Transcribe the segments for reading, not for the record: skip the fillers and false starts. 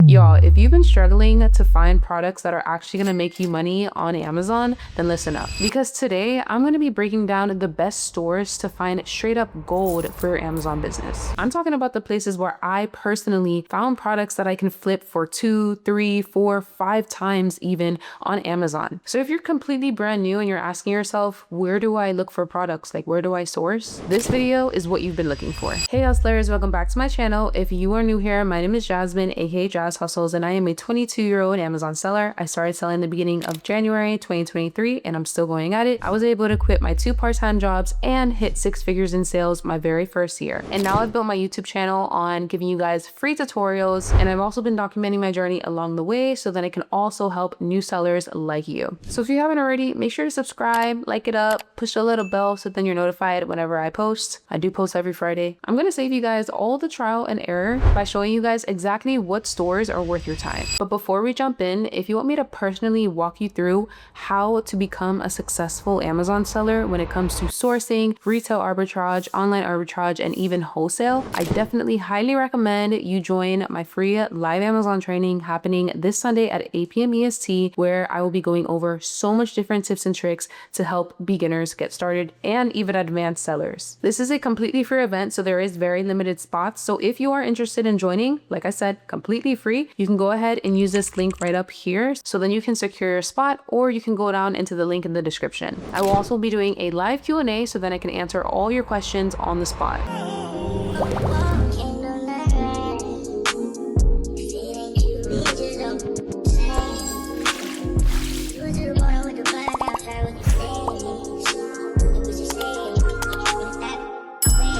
Y'all, if you've been struggling to find products that are actually going to make you money on Amazon, then listen up. Because today I'm going to be breaking down the best stores to find straight up gold for your Amazon business. I'm talking about the places where I personally found products that I can flip for 2, 3, 4, 5 times even on Amazon. So if you're completely brand new and you're asking yourself, where do I look for products? Like, where do I source? This video is what you've been looking for. Hey hustlers, welcome back to my channel. If you are new here, my name is Jasmine, aka Jazz Hustles, and I am a 22-year-old Amazon seller. I started selling in the beginning of January 2023 and I'm still going at it. I was able to quit my 2 part-time jobs and hit 6 figures in sales my very first year. And now I've built my YouTube channel on giving you guys free tutorials, and I've also been documenting my journey along the way so that it can also help new sellers like you. So if you haven't already, make sure to subscribe, like it up, push the little bell so then you're notified whenever I post. I do post every Friday. I'm going to save you guys all the trial and error by showing you guys exactly what stores are worth your time. But before we jump in, if you want me to personally walk you through how to become a successful Amazon seller when it comes to sourcing, retail arbitrage, online arbitrage, and even wholesale, I definitely highly recommend you join my free live Amazon training happening this Sunday at 8 p.m. EST, where I will be going over so much different tips and tricks to help beginners get started and even advanced sellers. This is a completely free event, so there is very limited spots. So if you are interested in joining, like I said, completely free, you can go ahead and use this link right up here. So then you can secure your spot, or you can go down into the link in the description. I will also be doing a live Q&A so then I can answer all your questions on the spot.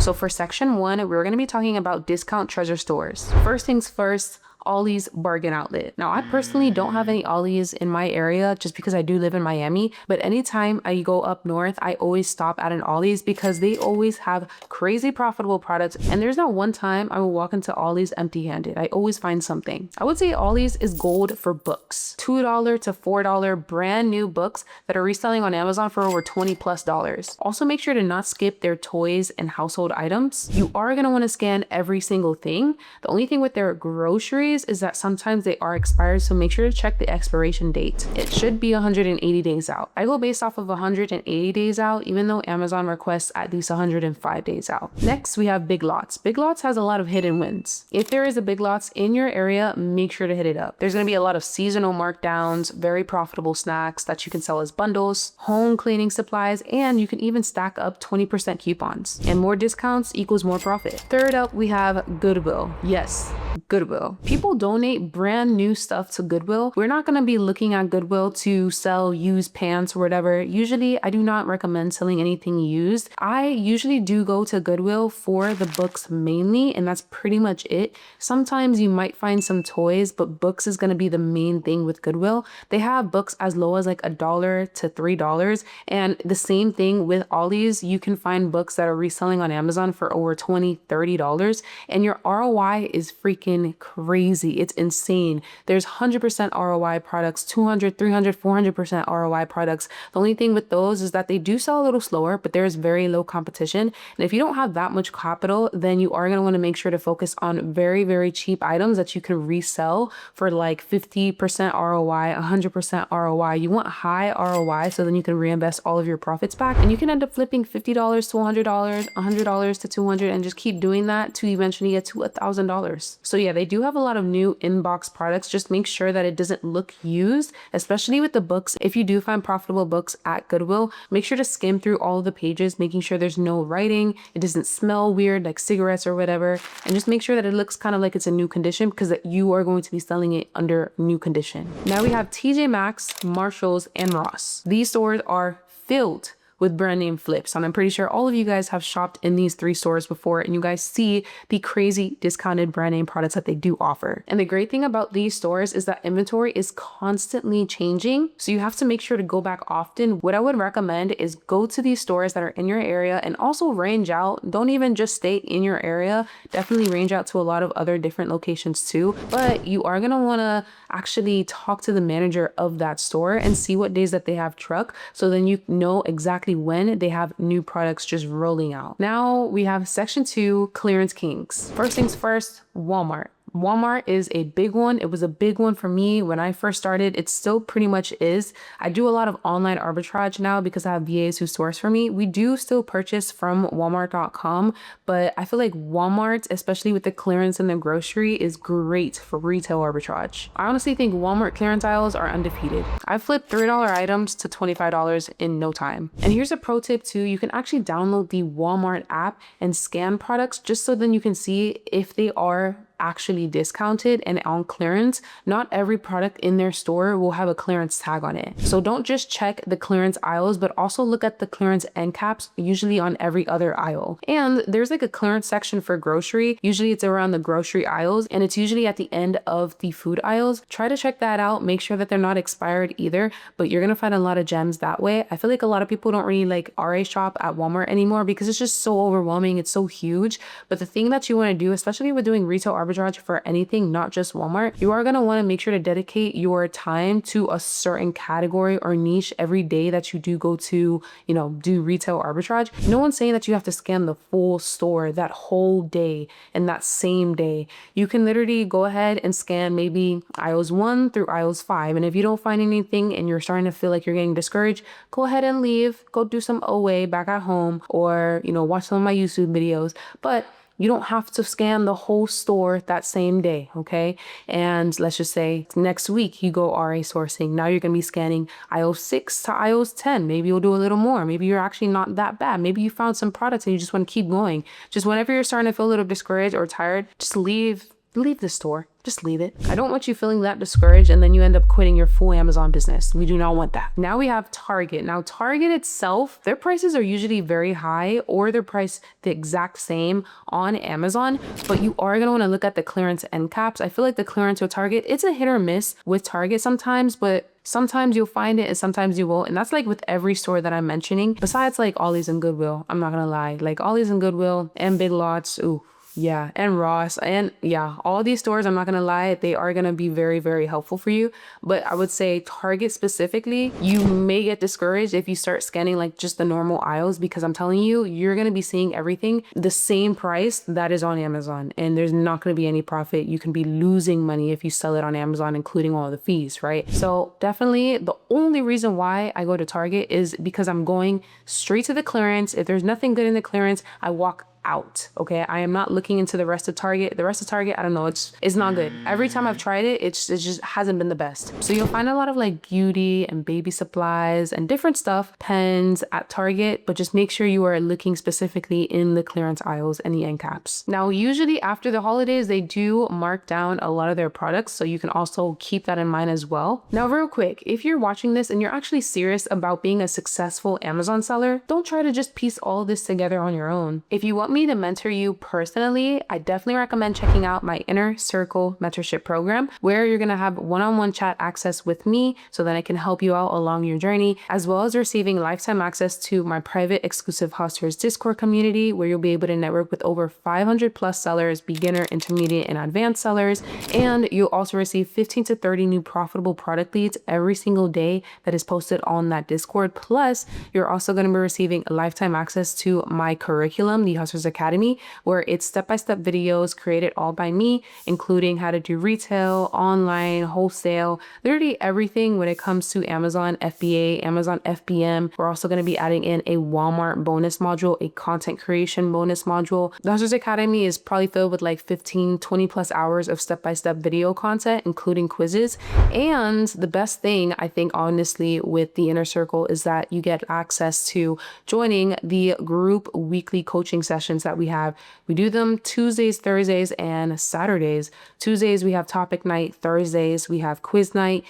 So for section 1, we're going to be talking about discount treasure stores. First things first, Ollie's Bargain Outlet. Now, I personally don't have any Ollie's in my area just because I do live in Miami, but anytime I go up north, I always stop at an Ollie's because they always have crazy profitable products, and there's not one time I will walk into Ollie's empty-handed. I always find something. I would say Ollie's is gold for books. $2 to $4 brand new books that are reselling on Amazon for over $20+. Also, make sure to not skip their toys and household items. You are going to want to scan every single thing. The only thing with their groceries is that sometimes they are expired, so make sure to check the expiration date. It should be 180 days out. I go based off of 180 days out, even though Amazon requests at least 105 days out. Next, we have Big Lots. Big Lots has a lot of hidden wins. If there is a Big Lots in your area, make sure to hit it up. There's going to be a lot of seasonal markdowns, very profitable snacks that you can sell as bundles, home cleaning supplies, and you can even stack up 20% coupons. And more discounts equals more profit. Third up, we have Goodwill. Yes, Goodwill. People donate brand new stuff to Goodwill. We're not going to be looking at Goodwill to sell used pants or whatever. Usually, I do not recommend selling anything used. I usually do go to Goodwill for the books mainly, and that's pretty much it. Sometimes you might find some toys, but books is going to be the main thing with Goodwill. They have books as low as like $1 to $3, and the same thing with Ollie's. You can find books that are reselling on Amazon for over $20, $30, and your ROI is freaking crazy. It's insane. There's 100% ROI products, 200, 300, 400% ROI products. The only thing with those is that they do sell a little slower, but there's very low competition. And if you don't have that much capital, then you are going to want to make sure to focus on very, very cheap items that you can resell for like 50% ROI, 100% ROI. You want high ROI so then you can reinvest all of your profits back, and you can end up flipping $50 to $100, $100 to $200, and just keep doing that to eventually get to $1,000. So yeah, they do have a lot of new inbox products. Just make sure that it doesn't look used, especially with the books. If you do find profitable books at Goodwill, make sure to skim through all of the pages, making sure there's no writing, it doesn't smell weird like cigarettes or whatever, and just make sure that it looks kind of like it's a new condition, because that you are going to be selling it under new condition. Now we have TJ Maxx, Marshalls, and Ross. These stores are filled with brand name flips, and I'm pretty sure all of you guys have shopped in these 3 stores before, and you guys see the crazy discounted brand name products that they do offer. And the great thing about these stores is that inventory is constantly changing, so you have to make sure to go back often. What I would recommend is go to these stores that are in your area, and also range out. Don't even just stay in your area, definitely range out to a lot of other different locations too. But you are going to want to actually talk to the manager of that store and see what days that they have truck, so then you know exactly when they have new products just rolling out. Now we have section 2, clearance kings. First things first, Walmart. Walmart is a big one. It was a big one for me when I first started. It still pretty much is. I do a lot of online arbitrage now because I have VAs who source for me. We do still purchase from Walmart.com, but I feel like Walmart, especially with the clearance in the grocery, is great for retail arbitrage. I honestly think Walmart clearance aisles are undefeated. I flipped $3 items to $25 in no time. And here's a pro tip too. You can actually download the Walmart app and scan products just so then you can see if they are actually discounted and on clearance. Not every product in their store will have a clearance tag on it. So don't just check the clearance aisles, but also look at the clearance end caps, usually on every other aisle. And there's like a clearance section for grocery. Usually it's around the grocery aisles and it's usually at the end of the food aisles. Try to check that out. Make sure that they're not expired either, but you're gonna find a lot of gems that way. I feel like a lot of people don't really like RA shop at Walmart anymore because it's just so overwhelming. It's so huge. But the thing that you wanna do, especially with doing retail arbitrage for anything, not just Walmart, you are going to want to make sure to dedicate your time to a certain category or niche every day that you do go to, do retail arbitrage. No one's saying that you have to scan the full store that whole day and that same day. You can literally go ahead and scan maybe aisles 1 through aisles 5. And if you don't find anything and you're starting to feel like you're getting discouraged, go ahead and leave, go do some OA back at home, or, watch some of my YouTube videos. But you don't have to scan the whole store that same day, okay? And let's just say next week you go RA sourcing. Now you're gonna be scanning aisle 6 to aisles 10. Maybe you'll do a little more. Maybe you're actually not that bad. Maybe you found some products and you just wanna keep going. Just whenever you're starting to feel a little discouraged or tired, just leave the store. Just leave it. I don't want you feeling that discouraged and then you end up quitting your full Amazon business. We do not want that. Now we have Target. Now Target itself, their prices are usually very high or they're priced the exact same on Amazon, but you are gonna wanna look at the clearance end caps. I feel like the clearance with Target, it's a hit or miss with Target sometimes, but sometimes you'll find it and sometimes you won't. And that's like with every store that I'm mentioning, besides like Ollie's and Goodwill. I'm not gonna lie. Like Ollie's and Goodwill and Big Lots, ooh. Yeah, and Ross, and yeah, all these stores, I'm not gonna lie, they are gonna be very, very helpful for you. But I would say Target specifically, you may get discouraged if you start scanning like just the normal aisles, because I'm telling you, you're gonna be seeing everything the same price that is on Amazon, and there's not gonna be any profit. You can be losing money if you sell it on Amazon, including all the fees, right? So definitely the only reason why I go to Target is because I'm going straight to the clearance. If there's nothing good in the clearance, I walk out. Okay, I am not looking into the rest of Target. The rest of Target, I don't know, it's not good. Every time I've tried it, it just hasn't been the best. So you'll find a lot of like beauty and baby supplies and different stuff, pens at Target, but just make sure you are looking specifically in the clearance aisles and the end caps. Now, usually after the holidays, they do mark down a lot of their products, so you can also keep that in mind as well. Now, real quick, if you're watching this and you're actually serious about being a successful Amazon seller, don't try to just piece all this together on your own. If you want me to mentor you personally, I definitely recommend checking out my Inner Circle Mentorship program, where you're gonna have one-on-one chat access with me so that I can help you out along your journey, as well as receiving lifetime access to my private exclusive Hustlers Discord community, where you'll be able to network with over 500 plus sellers, beginner, intermediate, and advanced sellers. And you'll also receive 15 to 30 new profitable product leads every single day that is posted on that Discord. Plus, you're also going to be receiving lifetime access to my curriculum, the Hustlers Academy, where it's step-by-step videos created all by me, including how to do retail, online, wholesale, literally everything when it comes to Amazon FBA, Amazon FBM. We're also going to be adding in a Walmart bonus module, a content creation bonus module. The Hustlers Academy is probably filled with like 15, 20 plus hours of step-by-step video content, including quizzes. And the best thing, I think, honestly, with the Inner Circle is that you get access to joining the group weekly coaching sessions that we have. We do them Tuesdays, Thursdays, and Saturdays. Tuesdays, we have topic night. Thursdays, we have quiz night.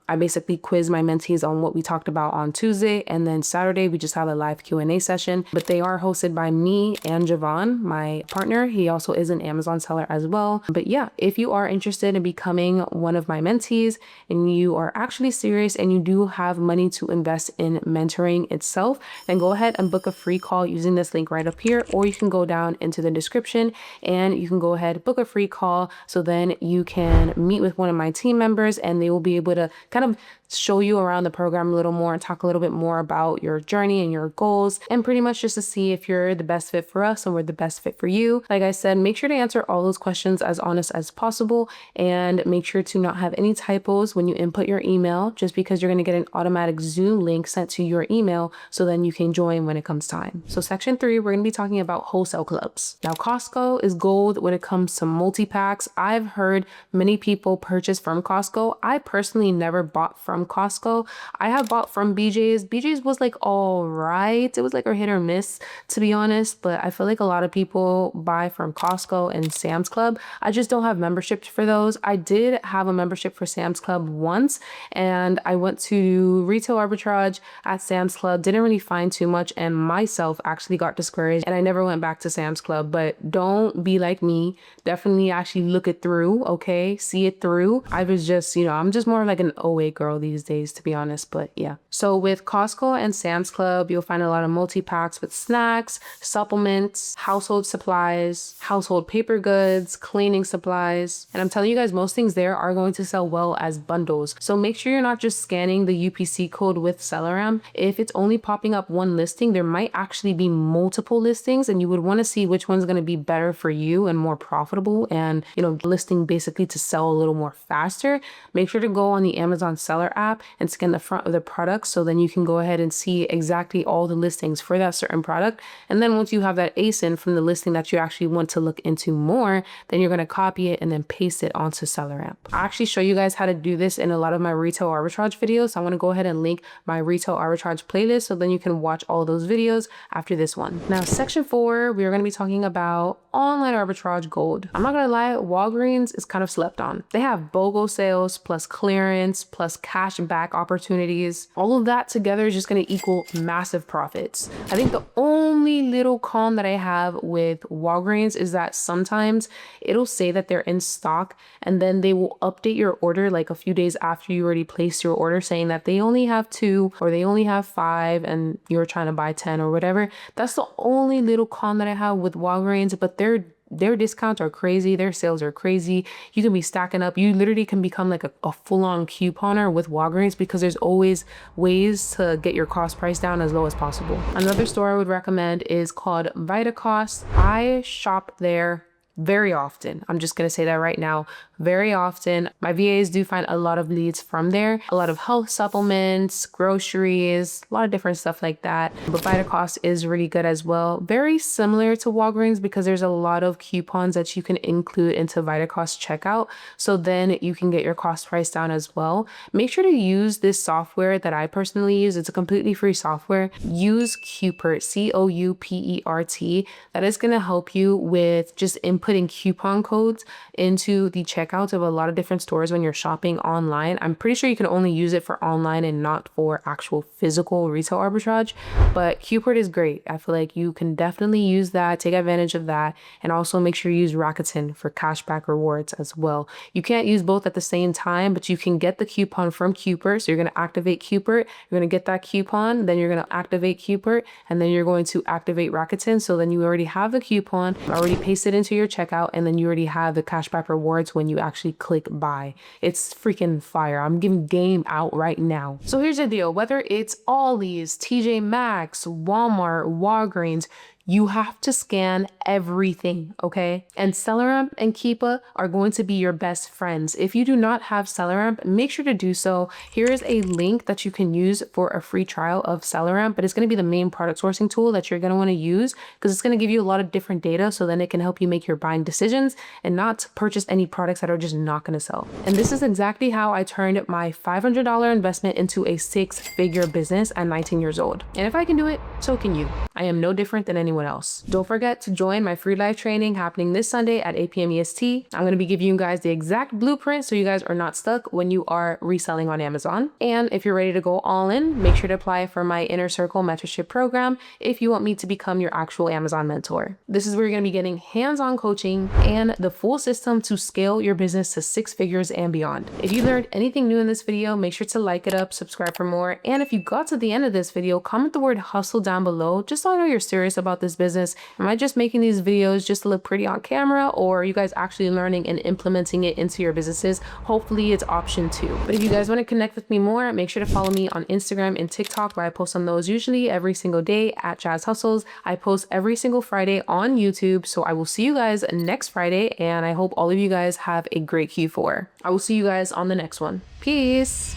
I basically quiz my mentees on what we talked about on Tuesday, and then Saturday we just have a live Q&A session, but they are hosted by me and Javon, my partner. He also is an Amazon seller as well. But yeah, if you are interested in becoming one of my mentees and you are actually serious and you do have money to invest in mentoring itself, then go ahead and book a free call using this link right up here, or you can go down into the description and you can go ahead, book a free call, so then you can meet with one of my team members and they will be able to kind of show you around the program a little more and talk a little bit more about your journey and your goals, and pretty much just to see if you're the best fit for us and we're the best fit for you. Like I said, make sure to answer all those questions as honest as possible, and make sure to not have any typos when you input your email, just because you're going to get an automatic Zoom link sent to your email so then you can join when it comes time. So section 3, we're going to be talking about wholesale clubs. Now, Costco is gold when it comes to multi-packs. I've heard many people purchase from Costco. I personally never bought from Costco. I have bought from BJ's. BJ's was like all right. It was like a hit or miss, to be honest, but I feel like a lot of people buy from Costco and Sam's Club. I just don't have memberships for those. I did have a membership for Sam's Club once, and I went to retail arbitrage at Sam's Club, didn't really find too much, and myself actually got discouraged and I never went back to Sam's Club. But don't be like me. Definitely actually look it through, okay? See it through. I was just, I'm just more like an OA girl these days, to be honest, but yeah. So with Costco and Sam's Club, you'll find a lot of multi-packs with snacks, supplements, household supplies, household paper goods, cleaning supplies. And I'm telling you guys, most things there are going to sell well as bundles. So make sure you're not just scanning the UPC code with Celeram. If it's only popping up one listing, there might actually be multiple listings, and you would want to see which one's going to be better for you and more profitable, and listing basically to sell a little more faster. Make sure to go on the Amazon seller app and scan the front of the product, so then you can go ahead and see exactly all the listings for that certain product. And then once you have that ASIN from the listing that you actually want to look into more, then you're going to copy it and then paste it onto seller app. I actually show you guys how to do this in a lot of my retail arbitrage videos. So I want to go ahead and link my retail arbitrage playlist, so then you can watch all those videos after this one. Now, section 4, we are going to be talking about online arbitrage gold. I'm not gonna lie, Walgreens is kind of slept on. They have BOGO sales plus clearance plus cash back opportunities. All of that together is just gonna equal massive profits. I think the only little con that I have with Walgreens is that sometimes it'll say that they're in stock, and then they will update your order like a few days after you already placed your order, saying that they only have 2 or they only have 5 and you're trying to buy 10 or whatever. That's the only little con that I have with Walgreens, but their discounts are crazy. Their sales are crazy. You can be stacking up. You literally can become like a full-on couponer with Walgreens, because there's always ways to get your cost price down as low as possible. Another store I would recommend is called VitaCost. I shop there very often. I'm just going to say that right now. Very often. My VAs do find a lot of leads from there. A lot of health supplements, groceries, a lot of different stuff like that. But VitaCost is really good as well. Very similar to Walgreens, because there's a lot of coupons that you can include into VitaCost checkout. So then you can get your cost price down as well. Make sure to use this software that I personally use. It's a completely free software. Use Coupert, Coupert. That is going to help you with just inputting coupon codes into the checkouts of a lot of different stores when you're shopping online. I'm pretty sure you can only use it for online and not for actual physical retail arbitrage, but Coupert is great. I feel like you can definitely use that, take advantage of that, and also make sure you use Rakuten for cashback rewards as well. You can't use both at the same time, but you can get the coupon from Coupert. So you're going to activate Coupert, you're going to get that coupon, then you're going to activate Coupert, and then you're going to activate Rakuten. So then you already have the coupon, already paste it into your checkout, and then you already have the cashback rewards when you actually click buy. It's freaking fire. I'm giving game out right now. So here's the deal. Whether it's Ollie's, TJ Maxx, Walmart, Walgreens, you have to scan everything, okay? And Celeram and Keepa are going to be your best friends. If you do not have Celeram, make sure to do so. Here is a link that you can use for a free trial of Celeram, but it's going to be the main product sourcing tool that you're going to want to use, because it's going to give you a lot of different data, so then it can help you make your buying decisions and not purchase any products that are just not going to sell. And this is exactly how I turned my $500 investment into a 6-figure business at 19 years old. And if I can do it, so can you. I am no different than anyone else. Don't forget to join my free live training happening this Sunday at 8 p.m. EST. I'm going to be giving you guys the exact blueprint so you guys are not stuck when you are reselling on Amazon. And if you're ready to go all in, make sure to apply for my Inner Circle Mentorship program if you want me to become your actual Amazon mentor. This is where you're going to be getting hands-on coaching and the full system to scale your business to 6 figures and beyond. If you learned anything new in this video, make sure to like it up, subscribe for more. And if you got to the end of this video, comment the word hustle down below, just so I know you're serious about this this business? Am I just making these videos just to look pretty on camera, or are you guys actually learning and implementing it into your businesses? Hopefully it's option 2. But if you guys want to connect with me more, make sure to follow me on Instagram and TikTok, where I post on those usually every single day at Jazz Hustles. I post every single Friday on YouTube. So I will see you guys next Friday, and I hope all of you guys have a great Q4. I will see you guys on the next one. Peace.